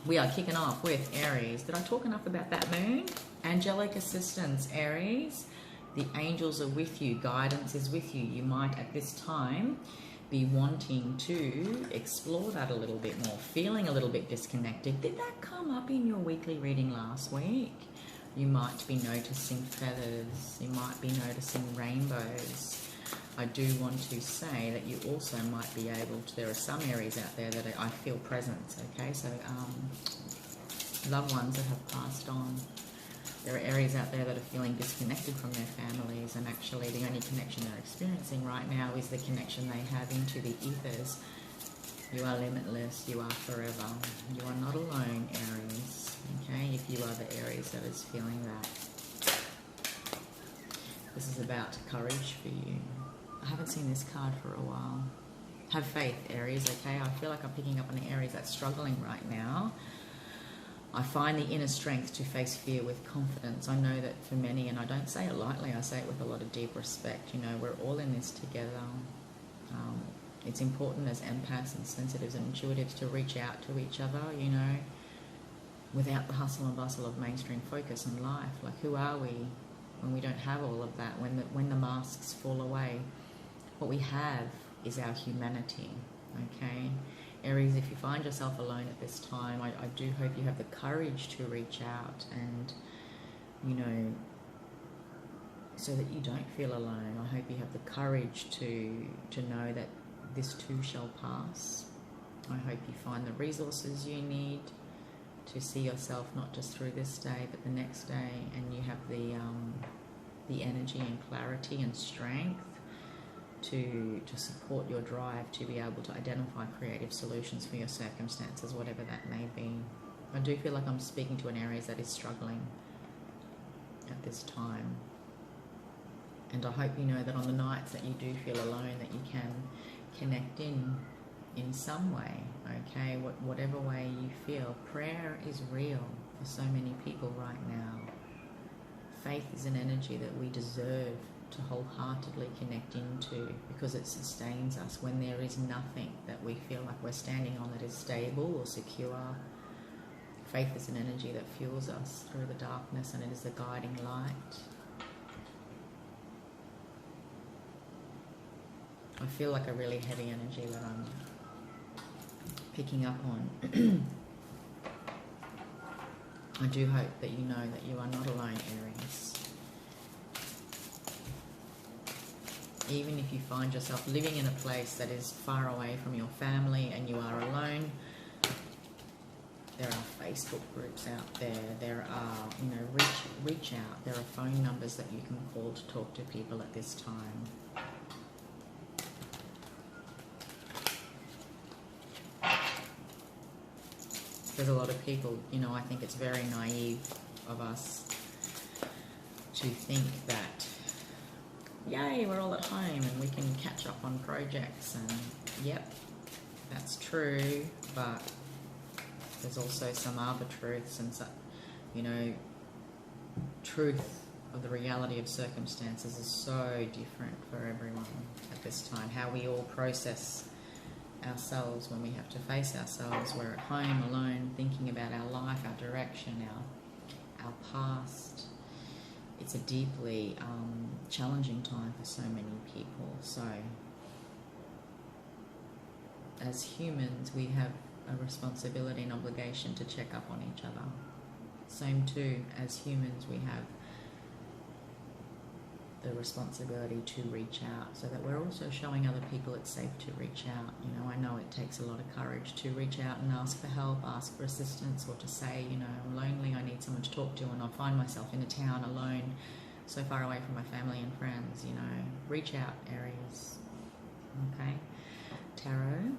We are kicking off with Aries. Did I talk enough about that moon? Angelic assistance, Aries. The angels are with you. Guidance is with you. You might at this time be wanting to explore that a little bit more, feeling a little bit disconnected. Did that come up in your weekly reading last week? You might be noticing feathers. You might be noticing rainbows. I do want to say that you also might be able to, there are some Aries out there that I feel presence, okay? So loved ones that have passed on. There are Aries out there that are feeling disconnected from their families, and actually the only connection they're experiencing right now is the connection they have into the ethers. You are limitless, you are forever. You are not alone, Aries, okay? If you are the Aries that is feeling that. This is about courage for you. I haven't seen this card for a while. Have faith, Aries, okay? I feel like I'm picking up on an Aries that's struggling right now. I find the inner strength to face fear with confidence. I know that for many, and I don't say it lightly, I say it with a lot of deep respect, you know, we're all in this together. It's important as empaths and sensitives and intuitives to reach out to each other, you know, without the hustle and bustle of mainstream focus on life. Like, who are we when we don't have all of that, when the masks fall away? What we have is our humanity, okay? Aries, if you find yourself alone at this time, I do hope you have the courage to reach out and, you know, so that you don't feel alone. I hope you have the courage to know that this too shall pass. I hope you find the resources you need to see yourself not just through this day but the next day, and you have the energy and clarity and strength to support your drive to be able to identify creative solutions for your circumstances, whatever that may be. I do feel like I'm speaking to an Aries that is struggling at this time. And I hope you know that on the nights that you do feel alone, that you can connect in some way, okay? Whatever way you feel. Prayer is real for so many people right now. Faith is an energy that we deserve to wholeheartedly connect into, because it sustains us when there is nothing that we feel like we're standing on that is stable or secure. Faith is an energy that fuels us through the darkness, and it is the guiding light. I feel like a really heavy energy that I'm picking up on. I do hope that you know that you are not alone, Aries. Even if you find yourself living in a place that is far away from your family and you are alone, there are Facebook groups out there. There are, you know, reach out. There are phone numbers that you can call to talk to people at this time. There's a lot of people, you know, I think it's very naive of us to think that, yay, we're all at home and we can catch up on projects, and yep, that's true, but there's also some arbitruths and, you know, truth of the reality of circumstances is so different for everyone at this time. How we all process ourselves when we have to face ourselves. We're at home alone thinking about our life, our direction, our past. It's a deeply challenging time for so many people. So as humans, we have a responsibility and obligation to check up on each other. Same too, as humans, we have the responsibility to reach out, so that we're also showing other people it's safe to reach out. You know, I know it takes a lot of courage to reach out and ask for help, ask for assistance, or to say, you know, I'm lonely, I need someone to talk to, and I find myself in a town alone, so far away from my family and friends. You know, reach out, Aries. Okay, Tarot.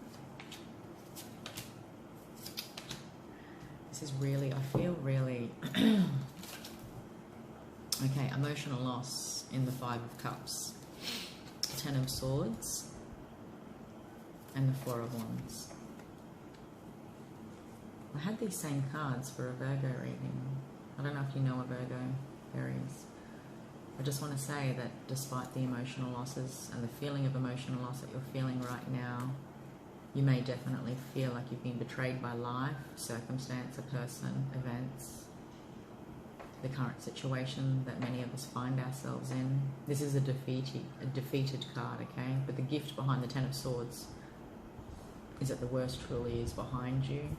This is really, I feel really okay, emotional loss in the Five of Cups, Ten of Swords, and the Four of Wands. I had these same cards for a Virgo reading. I don't know if you know a Virgo, Aries. I just want to say that despite the emotional losses and the feeling of emotional loss that you're feeling right now, You may definitely feel like you've been betrayed by life, circumstance, a person, events, the current situation that many of us find ourselves in. This is a defeated card, okay? But the gift behind the Ten of Swords is that the worst truly is behind you.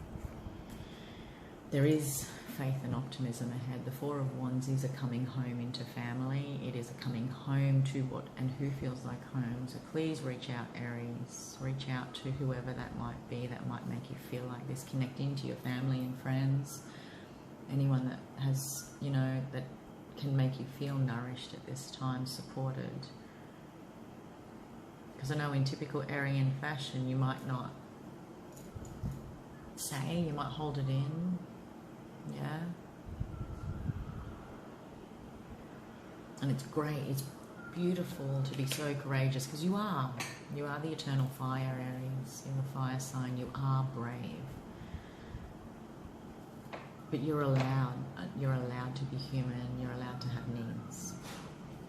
There is faith and optimism ahead. The Four of Wands is a coming home into family. It is a coming home to what and who feels like home. So please reach out, Aries. Reach out to whoever that might be that might make you feel like this. Connecting to your family and friends. Anyone that has, you know, that can make you feel nourished at this time, supported. Because I know in typical Arian fashion, you might not say, you might hold it in. Yeah. And it's great, it's beautiful to be so courageous, because you are the eternal fire, Aries. You're a fire sign, you are brave. But you're allowed to be human, you're allowed to have needs.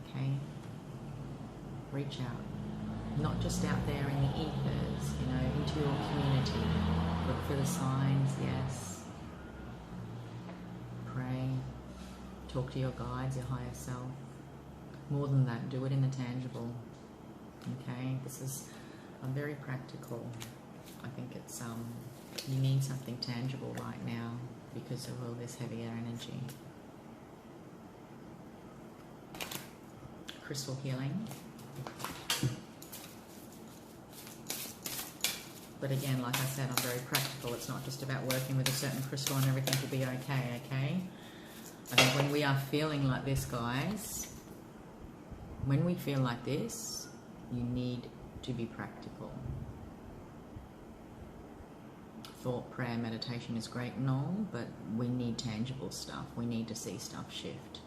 Okay? Reach out. Not just out there in the ethers, you know, into your community. Look for the signs, yes. Pray, talk to your guides, your higher self. More than that, do it in the tangible. Okay, I'm very practical. I think it's you need something tangible right now because of all this heavier energy. Crystal healing. But again, like I said, I'm very practical. It's not just about working with a certain crystal and everything will be okay, okay? I think when we are feeling like this, guys, when we feel like this, you need to be practical. Thought, prayer, meditation is great and all, but we need tangible stuff. We need to see stuff shift.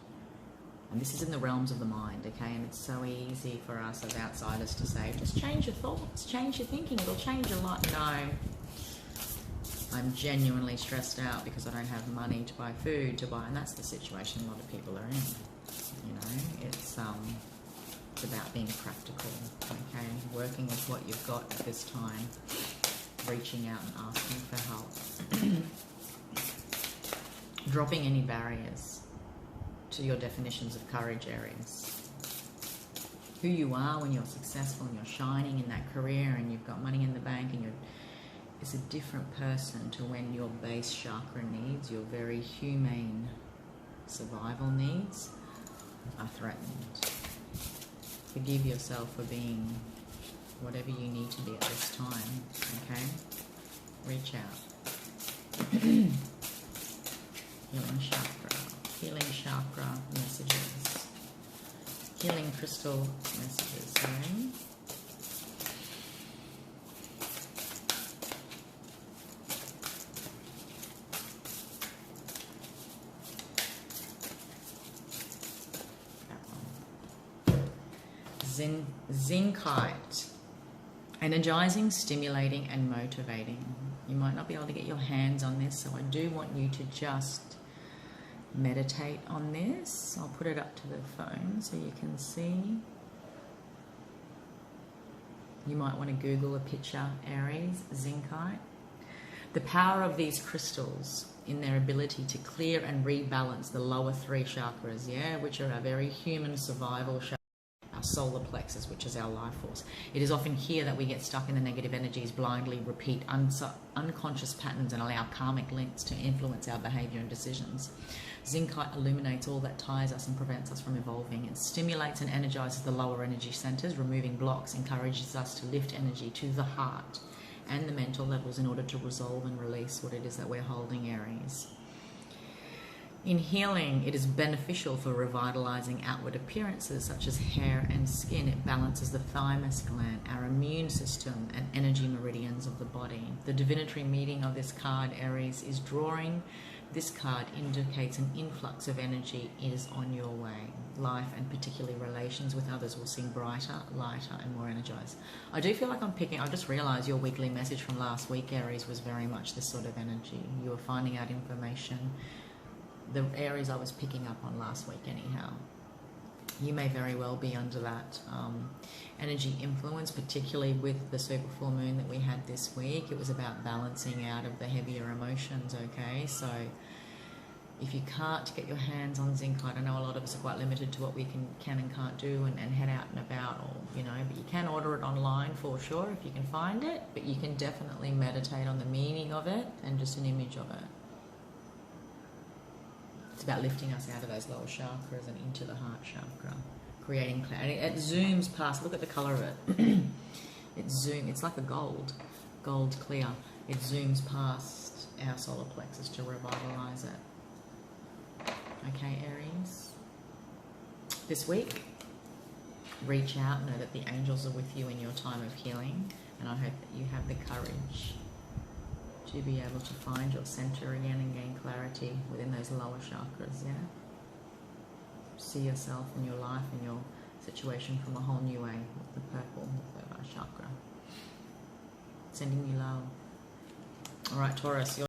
And this is in the realms of the mind, okay? And it's so easy for us as outsiders to say, just change your thoughts, change your thinking, it'll change a lot. No. I'm genuinely stressed out because I don't have money to buy food, and that's the situation a lot of people are in. You know, it's about being practical, okay? Working with what you've got at this time, reaching out and asking for help. Dropping any barriers to your definitions of courage, Aries. Who you are when you're successful and you're shining in that career and you've got money in the bank and is a different person to when your base chakra needs, your very humane survival needs, are threatened. Forgive yourself for being whatever you need to be at this time, okay? Reach out. Healing chakra messages. Healing crystal messages, sorry. Zincite. Energizing, stimulating, and motivating. You might not be able to get your hands on this, so I do want you to just meditate on this. I'll put it up to the phone so you can see. You might want to Google a picture, Aries, zincite. The power of these crystals in their ability to clear and rebalance the lower three chakras, yeah, which are our very human survival chakras. Our solar plexus, which is our life force. It is often here that we get stuck in the negative energies, blindly repeat unconscious patterns and allow karmic links to influence our behavior and decisions. Zincite illuminates all that ties us and prevents us from evolving. It stimulates and energizes the lower energy centers, removing blocks, encourages us to lift energy to the heart and the mental levels in order to resolve and release what it is that we're holding, Aries. In healing, it is beneficial for revitalizing outward appearances such as hair and skin. It balances the thymus gland, our immune system, and energy meridians of the body. The divinatory meaning of this card, Aries, is drawing. This card indicates an influx of energy is on your way. Life and particularly relations with others will seem brighter, lighter, and more energized. I do feel like I just realized your weekly message from last week, Aries, was very much this sort of energy. You were finding out information. The areas I was picking up on last week anyhow. You may very well be under that energy influence, particularly with the super full moon that we had this week. It was about balancing out of the heavier emotions, okay? So if you can't get your hands on zinc, I know a lot of us are quite limited to what we can and can't do and head out and about, or but you can order it online for sure if you can find it, but you can definitely meditate on the meaning of it and just an image of it. It's about lifting us out of those lower chakras and into the heart chakra, creating clarity. It zooms past, look at the colour of it. It's like a gold clear. It zooms past our solar plexus to revitalise it. Okay, Aries. This week, reach out, know that the angels are with you in your time of healing, and I hope that you have the courage to be able to find your center again and gain clarity within those lower chakras, yeah? See yourself and your life and your situation from a whole new way with the purple, the third eye chakra. Sending you love. All right, Taurus,